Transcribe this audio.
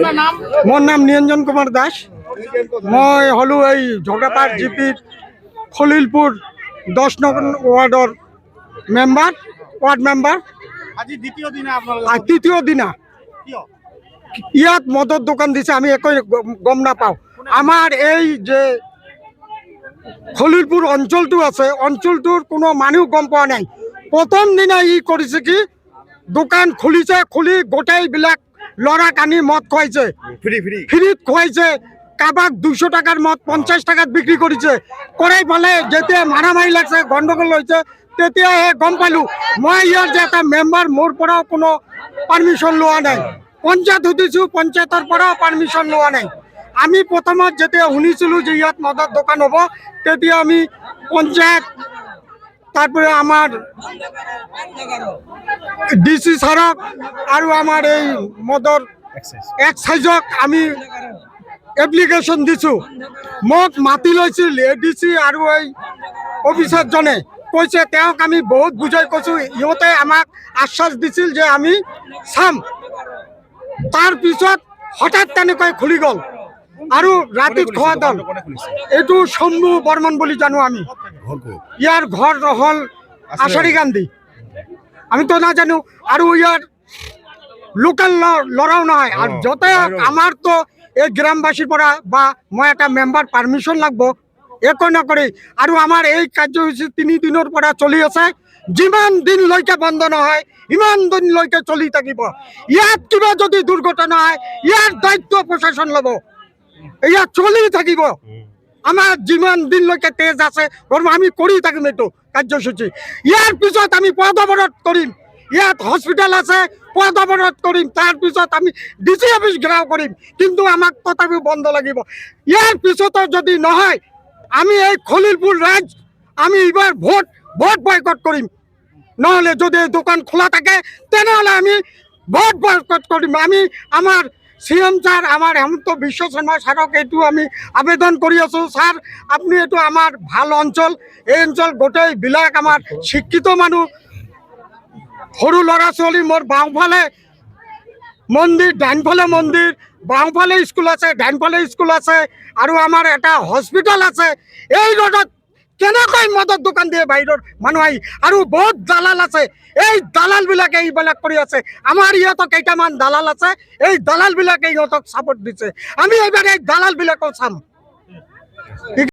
मोर नाम निरंजन कुमार दास। मैं हलु झगड़ापाट जीपी खलिलपुर 10 नंबर वार्डर वार्ड मेम्बार। আজি দ্বিতীয় দিনে আর তৃতীয় দিনা ইয়াত মদৰ দোকান দিছে, আমি একো গম নাপাওঁ। আমাৰ এই যে খলিলপুৰ অঞ্চলটো আছে, অঞ্চলটোৰ কোনো মানুহ গম পোৱা নাই। প্ৰথম দিনা ই কৰিছে কি দোকান খুলিছে, খুলি গোটেইবিলাক ল'ৰাক আনি মদ খুৱাইছে, ফ্ৰীত খুৱাইছে। কাৰোবাক 200 টাকাৰ মদ 50 টাকাত বিক্ৰী কৰিছে। কৰাই পালে যেতিয়া মাৰামাৰি লাগছে, গণ্ডগোল হৈছে, তেতিয়াহে গম পালোঁ। মই ইয়াৰ যে এটা মেম্বাৰ, মোৰ পৰাও কোনো পাৰ্মিশ্যন লোৱা নাই। পঞ্চায়ত সুধিছোঁ, পঞ্চায়তৰ পৰাও পাৰ্মিশ্যন লোৱা নাই। আমি প্ৰথমত যেতিয়া শুনিছিলোঁ যে ইয়াত মদৰ দোকান হ'ব, তেতিয়া আমি পঞ্চায়ত, তারপরে আমার ডিসি সারক আর আমার এই মদর এক্সাইজক আমি এপ্লিকেশন দিছোঁ। মোক মাতি লৈছিল এডিসি আর এই অফিসারজনে, কৈছে তেওঁক আমি বহুত বুজাই কৈছোঁ। ইহঁতে আমাক আশ্বাস দিছিল যে আমি চাম। তাৰপিছত হঠাৎ তেনেকৈ খুলি গ'ল আৰু ৰাতিত খোৱা দল। এইটো শম্ভু বৰ্মন বুলি জানো আমি। ইয়াৰ ঘৰ হ'ল আশাৰী গান্ধী, আমি তো নাজানো। আৰু ইয়াৰ লোকেল ল'ৰাও নহয়। আৰু যতে আমাৰ তো এই গ্ৰামবাসীৰ পৰা বা মই এটা মেম্বাৰ পাৰ্মিশ্যন লাগব, একো নকৰি। আৰু আমাৰ এই কাৰ্যসূচী 3 দিনৰ পৰা চলি আছে। যিমান দিনলৈকে বন্ধ নহয় ইমান দিনলৈকে চলি থাকিব। ইয়াত কিবা যদি দুৰ্ঘটনা হয় ইয়াৰ দায়িত্ব প্ৰশাসন ল'ব। ইয়াত চলি থাকিব। আমাৰ যিমান দিনলৈকে তেজ আছে আমি কৰি থাকিম এইটো কাৰ্যসূচী। ইয়াৰ পিছত আমি পথ অৱৰোধ কৰিম। ইয়াত হস্পিটেল আছে, পথ অৱৰোধ কৰিম। তাৰপিছত আমি ডিচি অফিচ ঘেৰাও কৰিম, কিন্তু আমাক তথাপিও বন্ধ লাগিব। ইয়াৰ পিছতো যদি নহয়, আমি এই খলিলপুৰ ৰাইজ আমি এইবাৰ ভোট বয়কট কৰিম। নহ'লে যদি এই দোকান খোলা থাকে তেনেহ'লে আমি ভোট বয়কট কৰিম। আমি আমাৰ CM স্যাৰ, আমাৰ হেমন্ত বিশ্ব শৰ্মা স্যাৰক এইটো আমি আবেদন কৰি আছোঁ। স্যাৰ, আপনি এইটো আমাৰ ভাল অঞ্চল, এই অঞ্চল গোটেইবিলাক আমাৰ শিক্ষিত মানুহ। সৰু ল'ৰা ছোৱালী, মোৰ বাওঁফালে মন্দিৰ, ডাইনফালে মন্দিৰ, বাওঁফালে স্কুল আছে, ডাইনফালে স্কুল আছে, আৰু আমাৰ এটা হস্পিটেল আছে। এই ৰোডত কেনেকৈ মদৰ দোকান দিয়ে বাহিৰৰ মানুহ আহি? আৰু বহুত দালাল আছে, এই দালালবিলাকে এইবিলাক কৰি আছে। আমাৰ ইয়াতো কেইটামান দালাল আছে, এই দালালবিলাকে ইহঁতক ছাপোৰ্ট দিছে। আমি এইবাৰ এই দালালবিলাকক চাম।